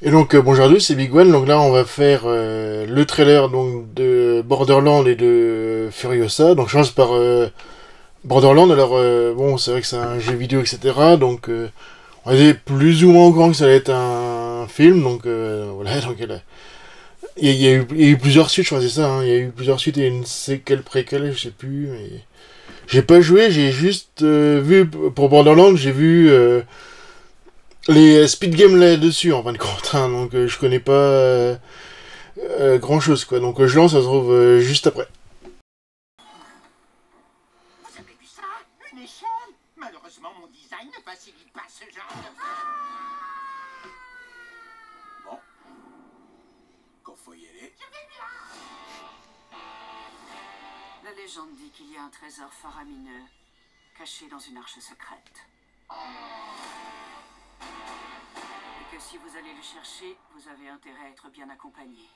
Et donc bonjour à tous, c'est Big One. Donc là on va faire le trailer donc de Borderlands et de Furiosa. Donc je commence par Borderlands. Alors bon, c'est vrai que c'est un jeu vidéo, etc. Donc on était plus ou moins au courant que ça allait être un film. Donc voilà, donc il y a eu plusieurs suites, je crois, c'est ça. Hein. Il y a eu plusieurs suites et une séquelle préquelle, je sais plus. Mais j'ai pas joué, j'ai juste vu pour Borderlands, j'ai vu les speed games là-dessus en fin de compte. Hein. Donc je connais pas grand chose quoi. Donc je lance, ça se trouve juste après. Vous avez vu ça? Une échelle? Malheureusement, mon design ne facilite pas ce genre de... Bon. Quand faut y aller... Je vais bien. La légende dit qu'il y a un trésor faramineux caché dans une arche secrète. Et que si vous allez le chercher, vous avez intérêt à être bien accompagné.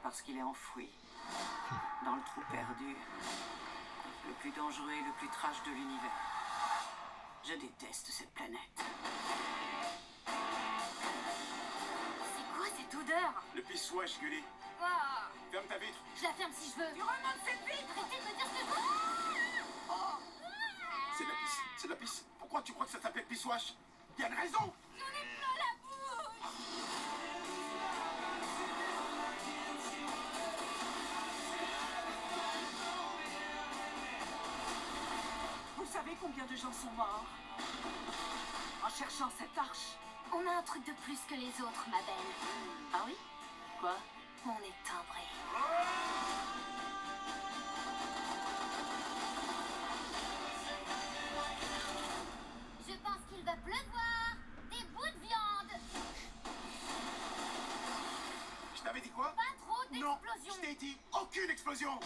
Parce qu'il est enfoui, dans le trou perdu, le plus dangereux et le plus trash de l'univers. Je déteste cette planète. C'est quoi cette odeur? Le pisse-wesh, Gully. Ah, Ferme ta vitre. je la ferme si je veux. Tu remontes cette vitre. Arrêtez de me dire ce que je veux. C'est de la pisse. C'est de la pisse. Pourquoi tu crois que ça s'appelle pisse-wesh? Y a une raison. J'en ai plein la bouche. Vous savez combien de gens sont morts en cherchant cette arche? On a un truc de plus que les autres, ma belle. Ah oui? Quoi? On est timbré. Je pense qu'il va pleuvoir. Des bouts de viande. Je t'avais dit quoi? Pas trop Non, d'explosions. je t'ai dit aucune explosion.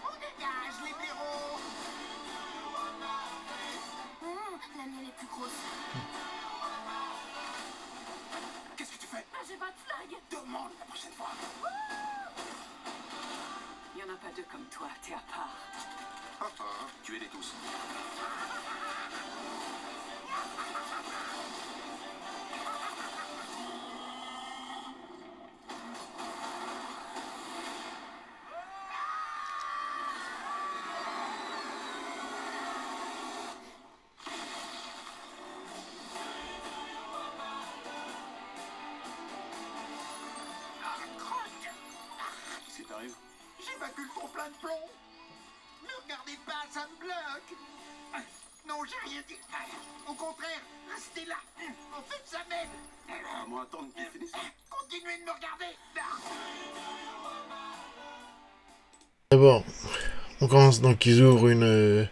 On dégage les blaireaux. La mienne est plus grosse. Qu'est-ce que tu fais? Ah, j'ai pas de flag! Demande la prochaine fois. Il y en a pas deux comme toi, t'es à part. Tuez-les tous. Qu'est-ce qui t'arrive? J'évacue le trop plein de plomb. Ne regardez pas, ça me bloque. Non, j'ai rien dit. Au contraire, restez là. En fait, ça m'aide. Moi, attendre qu'il finisse. Continuez de me regarder. D'abord, on commence donc ils ouvrent une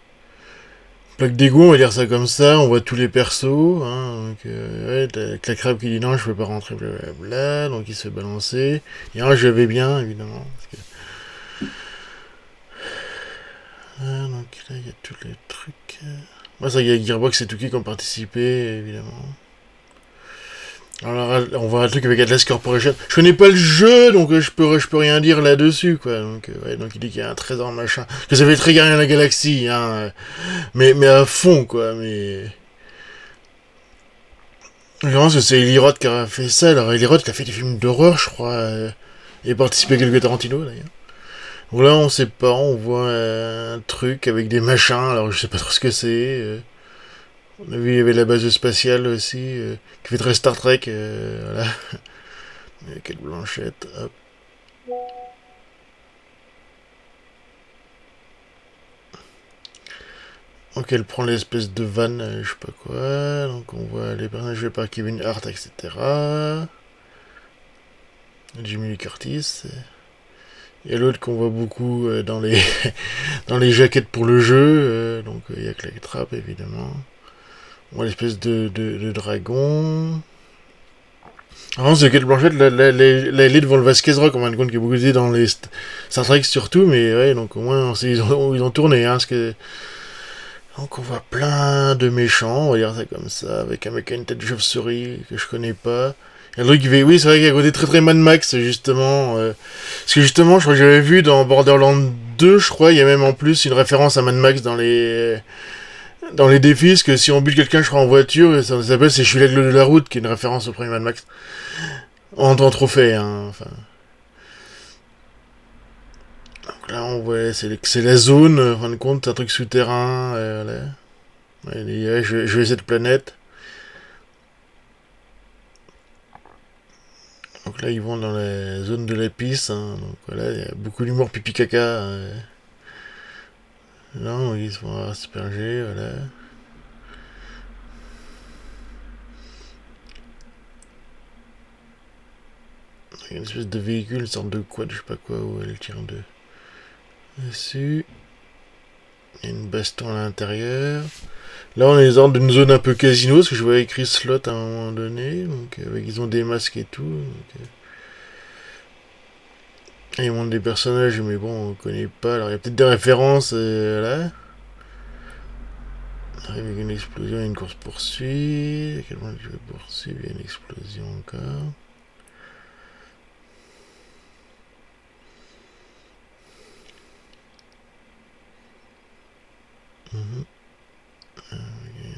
plaque d'égout, on va dire ça comme ça. On voit tous les persos. Hein, donc ouais, t'as la crabe qui dit non, je peux pas rentrer, blablabla. Donc il se fait balancer. Et un, je vais bien évidemment. Parce que... Ah, donc là, il y a tous les trucs. Moi, ça, il y a Gearbox et Tuki qui ont participé, évidemment. Alors, on voit un truc avec Atlas Corporation. Je connais pas le jeu, donc je peux rien dire là-dessus, quoi. Donc, ouais, donc il dit qu'il y a un trésor, machin. Que ça fait très Gardien de la Galaxie, hein. Mais à fond, quoi. Mais. Je pense que c'est Eli Roth qui a fait ça. Alors, Eli Roth qui a fait des films d'horreur, je crois. Et a participé à quelques Tarantino, d'ailleurs. Donc là, on sait pas, on voit un truc avec des machins, alors je sais pas trop ce que c'est. On a vu, il y avait la base spatiale aussi, qui fait très Star Trek, voilà. Quelle blanchette, hop. Donc elle prend l'espèce de vanne, je sais pas quoi, donc on voit les personnages joués par Kevin Hart, etc. Jimmy Lee Curtis. Il y a l'autre qu'on voit beaucoup dans les dans les jaquettes pour le jeu, donc il y a que la trappe évidemment. On voit l'espèce de dragon. Alors c'est Kate Blanchett, elle est devant le Vasquez Rock, en fin de compte, qui est beaucoup dit dans les Star Trek surtout, mais ouais, donc au moins ils ont tourné, hein, parce que... Donc on voit plein de méchants, on va dire ça comme ça, avec un mec à une tête de chauve-souris que je connais pas. Il y a un truc qui fait... Oui, c'est vrai qu'il y a un côté très très Mad Max, justement. Parce que justement, je crois que j'avais vu dans Borderlands 2, je crois, il y a même en plus une référence à Mad Max dans les défis, parce que si on bute quelqu'un, je crois, en voiture, ça s'appelle C'est Je suis l'aigle de la route, qui est une référence au premier Mad Max. En trophée, hein, enfin... Donc là, on voit, c'est la zone, en fin de compte, un truc souterrain, voilà. Ouais, je vais cette planète. Donc là, ils vont dans la zone de la pisse, hein, donc voilà, il y a beaucoup d'humour pipi caca. Là, ils se font asperger, voilà. Il y a une espèce de véhicule, une sorte de quad, je sais pas quoi, où elle tire dessus. Il y a une baston à l'intérieur. Là, on est dans une zone un peu casino, parce que je vois écrit slot à un moment donné. Donc, ils ont des masques et tout. Donc, ils montrent des personnages, mais bon, on connaît pas. Alors, il y a peut-être des références, là. On arrive avec une explosion et une course-poursuite. À quel moment je vais poursuivre? Il y a une explosion encore.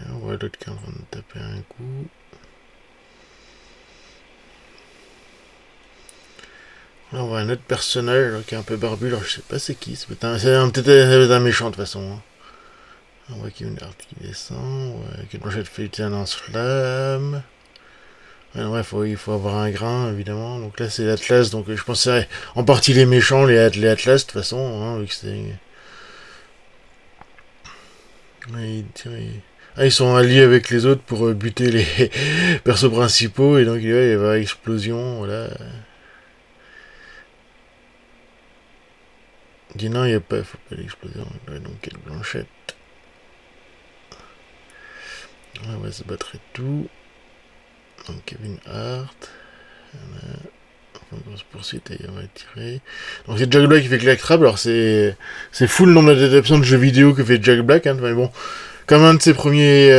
On voit l'autre qui est en train de taper un coup. Là, on voit un autre personnage là, qui est un peu barbu. Alors, je sais pas c'est qui. C'est peut-être un méchant de toute façon. Hein. On voit qu'il y a une arme qui descend. On voit qu'il y a une planchette feuilletée en lance-flamme. Ouais, il faut avoir un grain, évidemment. Donc là, c'est l'Atlas. Donc je pense que c'est en partie les méchants, les Atlas, de toute façon. Hein, vu que c'est... Ouais, ils sont alliés avec les autres pour buter les persos principaux. Et donc, ouais, il va y avoir explosion. Voilà. Il dit non, il n'y a pas, faut pas l'explosion. Ouais, donc, quelle blanchette. On va se battre et tout. Donc Kevin Hart. Voilà. Enfin, grosse poursuite et on va tirer. Donc c'est Jack Black qui fait Clack Trap. Alors c'est fou le nombre d'adaptations de jeux vidéo que fait Jack Black. Hein, mais bon, comme un de ses premiers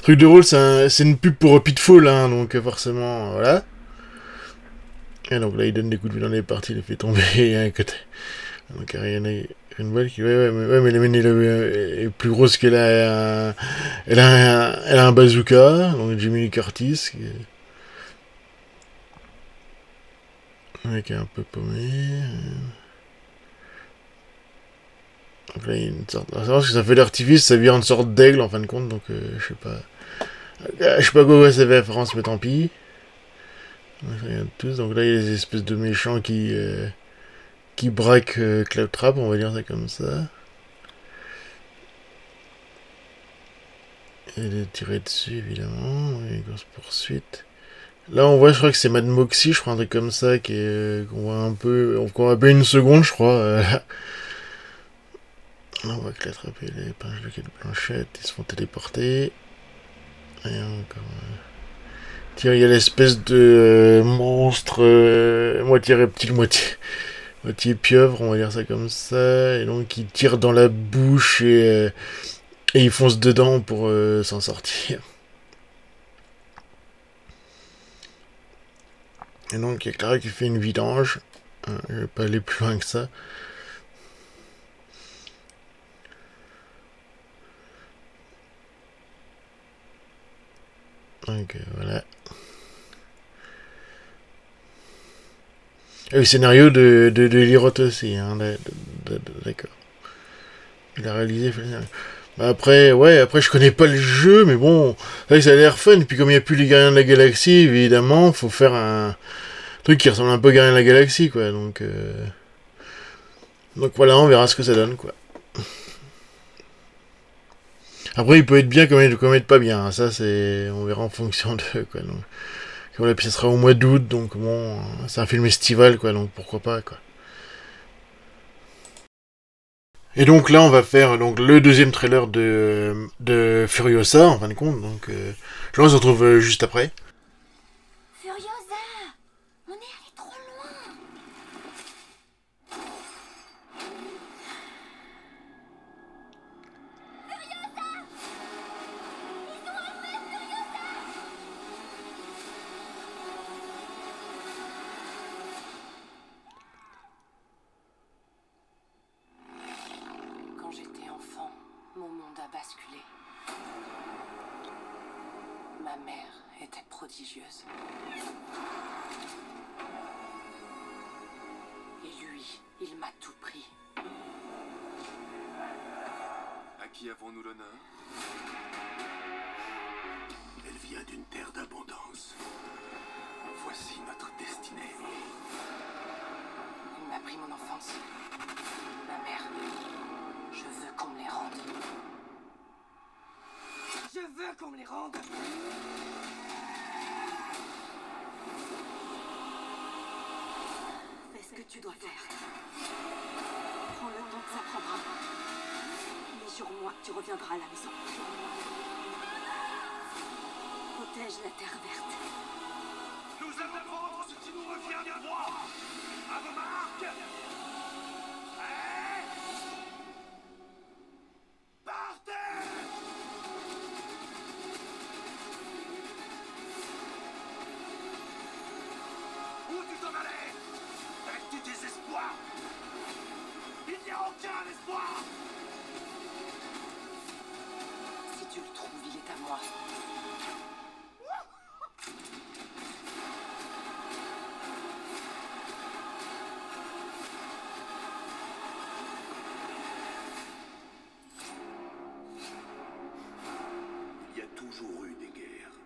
trucs de rôle, c'est une pub pour Pitfall. Hein, donc forcément, voilà. Et donc là, il donne des coups de pied dans les parties, il les fait tomber à un côté. Donc Ariana Greenwald qui mais la mine est plus grosse qu'elle a elle a un bazooka. Donc Jamie Lee Curtis qui est un peu paumé. Donc là, il y a une sorte... Alors, c'est parce que ça fait l'artifice, ça vient une sorte d'aigle en fin de compte, donc je sais pas. Je sais pas quoi ça fait référence, mais tant pis. Donc, ça vient tous. Donc là, il y a des espèces de méchants qui braquent Claptrap, on va dire ça comme ça. Et de tirer dessus, évidemment. Et grosse poursuite. Là, on voit, je crois que c'est Mad Moxie, je crois, un truc comme ça, qu'on voit un peu. On voit un peu une seconde, je crois. Là, on voit que l'attraper les pinches de quelle planchette, ils se font téléporter. Et encore. Tiens, il y a l'espèce de monstre moitié reptile, moitié pieuvre, on va dire ça comme ça. Et donc, il tire dans la bouche et il fonce dedans pour s'en sortir. Et donc, il y a Clara qui fait une vidange. Je vais pas aller plus loin que ça. Donc, voilà. Et le scénario de Liroth aussi, hein, d'accord. Il a réalisé... Après, je connais pas le jeu, mais bon, ça a l'air fun. Et puis comme il n'y a plus les Gardiens de la Galaxie, évidemment, faut faire un truc qui ressemble un peu aux Gardiens de la Galaxie, quoi. Donc voilà, on verra ce que ça donne, quoi. Après, il peut être bien comme il peut être pas bien. Hein. Ça, on verra en fonction de, quoi. Donc, voilà, puis ça sera au mois d'août, donc bon, c'est un film estival, quoi. Donc pourquoi pas, quoi. Et donc là, on va faire donc le deuxième trailer de Furiosa, en fin de compte. Donc, je on se retrouve juste après. Furiosa, on est allé trop loin. Furiosa, ils ont enlevé Furiosa. basculer. Ma mère était prodigieuse. Et lui, il m'a tout pris. À qui avons-nous l'honneur? Elle vient d'une terre d'abondance. Voici notre destinée. Il m'a pris mon enfance. Ma mère. Je veux qu'on me les rende. Je veux qu'on me les rende. Fais ce que tu dois faire. Prends le temps que ça prendra. Mais jure-moi que tu reviendras à la maison. Protège la terre verte. Nous allons prendre ce qui nous revient de droit. À vos marques. Prêts? Partez! Où tu t'en allais? Avec du désespoir? Il n'y a aucun espoir! Si tu le trouves, il est à moi. Il y a toujours eu des guerres.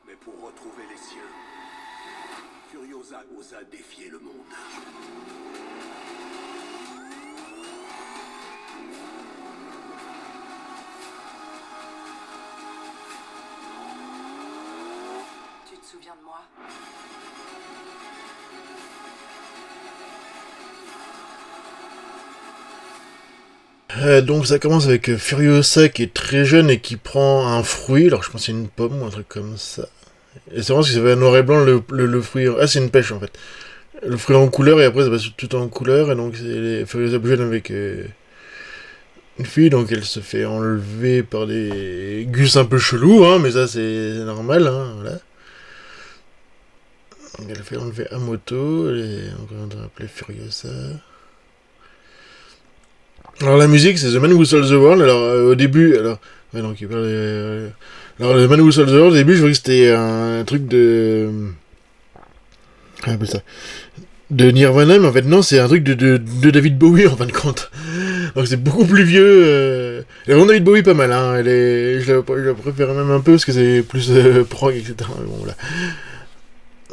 Mais pour retrouver les siens, Furiosa osa défier le monde. Tu te souviens de moi? Donc ça commence avec Furiosa qui est très jeune et qui prend un fruit, alors je pense que c'est une pomme ou un truc comme ça. Et c'est vraiment parce que ça fait noir et blanc le fruit. Ah, c'est une pêche en fait. Le fruit en couleur et après ça passe tout en couleur et donc c'est Furiosa plus jeune avec une fille, donc elle se fait enlever par des gus un peu chelous, hein, mais ça c'est normal, hein, voilà. Donc elle fait enlever à moto, elle est encore appelée Furiosa. Alors la musique c'est The Man Who Sold the World, alors au début, alors... Ouais donc il parle... alors The Man Who Sold the World, au début je voyais que c'était un truc de... Comment on appelle ça, de Nirvana, mais en fait non, c'est un truc de David Bowie en fin de compte. Donc c'est beaucoup plus vieux. La version David Bowie pas mal, hein. Je la préfère même un peu parce que c'est plus prog, etc. Mais bon voilà.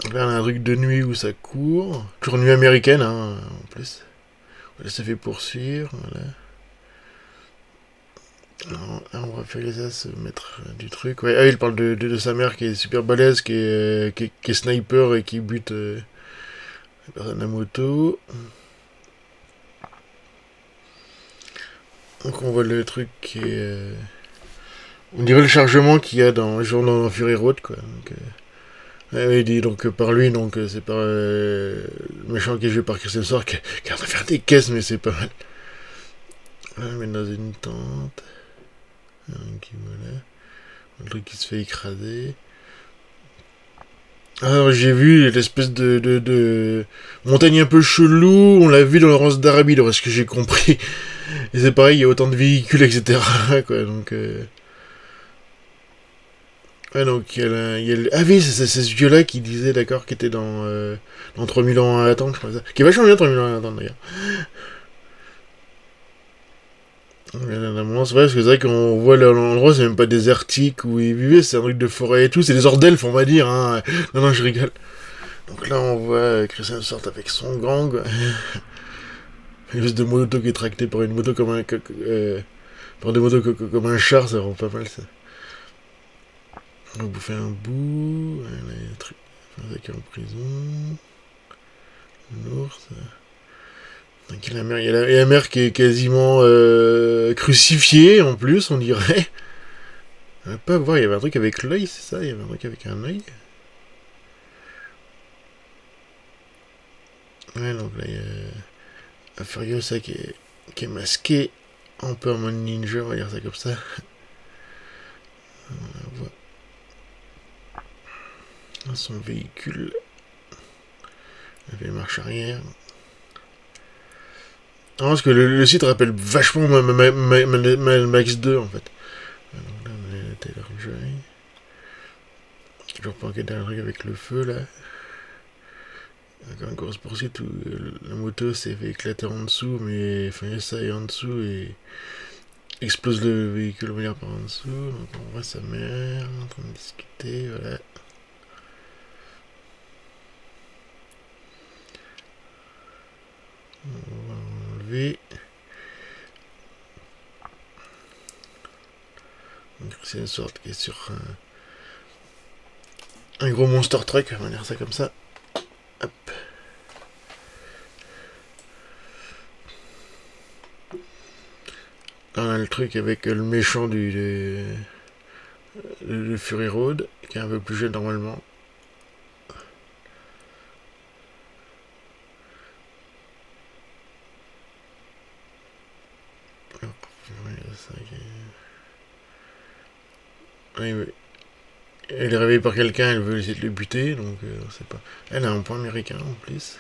Donc là on a un truc de nuit où ça court. Toujours nuit américaine, hein, en plus. Elle se fait poursuivre, voilà. Alors, là, on va faire ça, se mettre du truc. Ouais, ah, il parle de sa mère qui est super balèze, qui est sniper et qui bute les personnes à moto. Donc on voit le truc qui est... on dirait le chargement qu'il y a dans Fury Road, quoi. Donc, il dit donc par lui, donc c'est par le méchant qui est joué par Kristen Stewart qui est en train de faire des caisses, mais c'est pas mal. Là, on met dans une tente. Donc, voilà. Le truc qui se fait écraser. Alors j'ai vu l'espèce de montagne un peu chelou, on l'a vu dans le Rance d'Arabie, d'après ce que j'ai compris. Et c'est pareil, il y a autant de véhicules, etc. quoi, donc... Ouais, donc il y a ah oui, c'est ce vieux-là qui disait, d'accord, qui était dans 3000 ans à attendre, je crois ça. Qui est vachement bien 3000 ans à attendre, d'ailleurs. C'est vrai, parce que c'est vrai qu'on voit l'endroit, c'est même pas désertique où ils vivaient, c'est un truc de forêt et tout, c'est des ordelphes, on va dire, hein. Non, je rigole. Donc là, on voit Kristen Stewart avec son gang, quoi. Une espèce de moto qui est tractée par une moto comme un... par des motos comme un char, ça rend pas mal, ça. On va bouffer un bout. Là, il y a un truc. Qui est en prison. L'ours. Donc, il y a la mère qui est quasiment crucifiée, en plus, on dirait. On va pas voir, il y avait un truc avec l'œil, c'est ça? Il y avait un truc avec un œil. Ouais, donc là, il y a Furiosa qui est masqué. Un peu en mode ninja, on va dire ça comme ça. On la voit. Son véhicule. Elle fait marche arrière. Non, parce que le site rappelle vachement Mad Max 2 en fait. Donc là on est à Taylor Joy. Toujours pas enquête d'un truc avec le feu là. Encore une course poursuite où la moto s'est fait éclater en dessous, mais enfin ça est en dessous et explose le véhicule on va dire par en dessous. Donc on voit sa mère en train de discuter, voilà. On va enlever. Donc c'est une sorte qui est sur un gros monster truck, on va dire ça comme ça. Hop. Là on a le truc avec le méchant du Fury Road, qui est un peu plus jeune normalement. Oui, oui. Elle est réveillée par quelqu'un, elle veut essayer de le buter, donc on sait pas. Elle a un point américain en plus.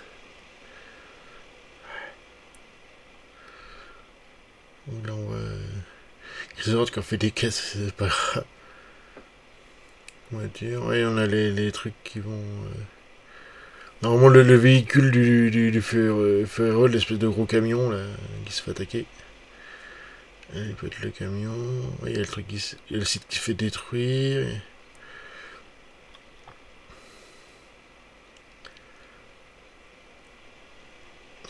Donc là on voit Chris Rock qui a fait des caisses, c'est pas grave. Voiture, oui on a les trucs qui vont... Normalement le véhicule du Fury Road, l'espèce de gros camion là, qui se fait attaquer. Il peut être le camion. Oui, il y a le truc il y a le site qui se fait détruire.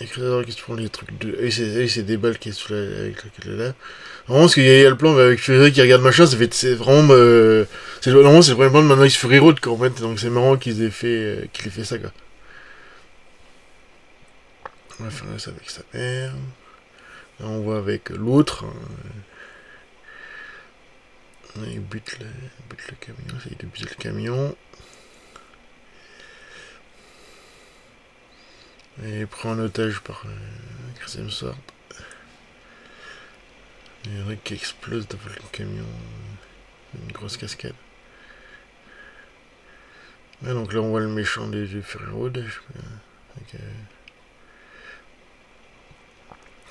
Et Chris Rock qui se prend les trucs de... Et c'est des balles qui est sous avec le là. Vraiment, parce qu'il y a le plan avec Fury qui regarde machin, c'est vraiment... Normalement, c'est le premier plan de Mad Max Fury Road, quoi, en fait. Donc c'est marrant qu'ils aient fait ça, quoi. On va faire ça avec sa mère. Là, on voit avec l'autre. Il bute le camion, c'est de buter le camion. Et pris en otage par Chris Hemsworth. Il y a un truc qui explose devant le camion. Une grosse cascade. Ah, donc là on voit le méchant du Fury Road.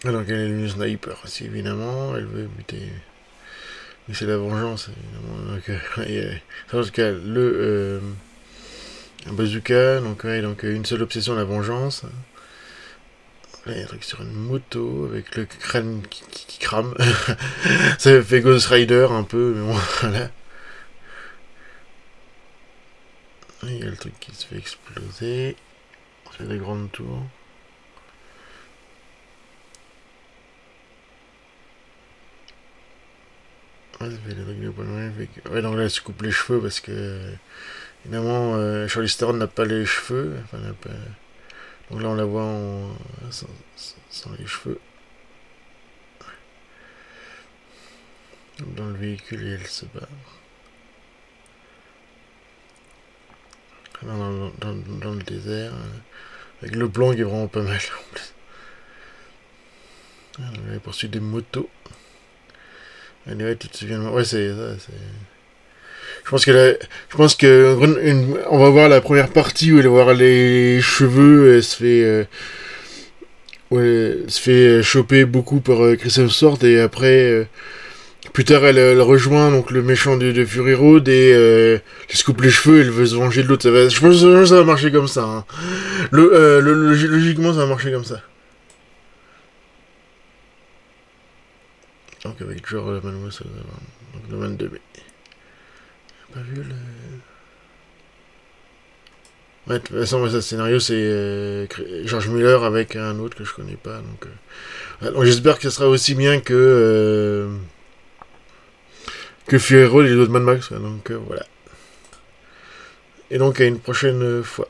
Ah, donc elle est une sniper aussi évidemment. Elle veut buter. Mais c'est la vengeance évidemment. Donc parce qu'elle un bazooka, donc ouais, donc une seule obsession, la vengeance. Là, il y a un truc sur une moto avec le crâne qui crame. Ça fait Ghost Rider un peu, mais bon, voilà. Il y a le truc qui se fait exploser. C'est des grandes tours. Ouais, ça fait des trucs de point de vue. Ouais, donc là, elle se coupe les cheveux parce que... Évidemment, Charlize Theron n'a pas les cheveux. Enfin, n'a pas... Donc là, on la voit sans les cheveux. Dans le véhicule, et elle se bat. Dans le désert. Avec le plan qui est vraiment pas mal. En plus. Ah, on a poursuivi des motos. Allez, ouais, tu te souviens de moi. Ouais, c'est ça, c'est... Je pense que on va voir la première partie où elle va voir les cheveux, elle se fait choper beaucoup par Chris Hemsworth et après plus tard elle rejoint donc le méchant de Fury Road et elle se coupe les cheveux, elle veut se venger de l'autre. Je pense que ça va marcher comme ça. Hein. Logiquement ça va marcher comme ça. Donc avec genre Mademoiselle, donc le 22 mai. Pas vu le... Ouais, de toute façon, ce scénario, c'est George Miller avec un autre que je connais pas. Donc j'espère que ce sera aussi bien que Fury Road et les autres Mad Max. Donc voilà. Et donc à une prochaine fois.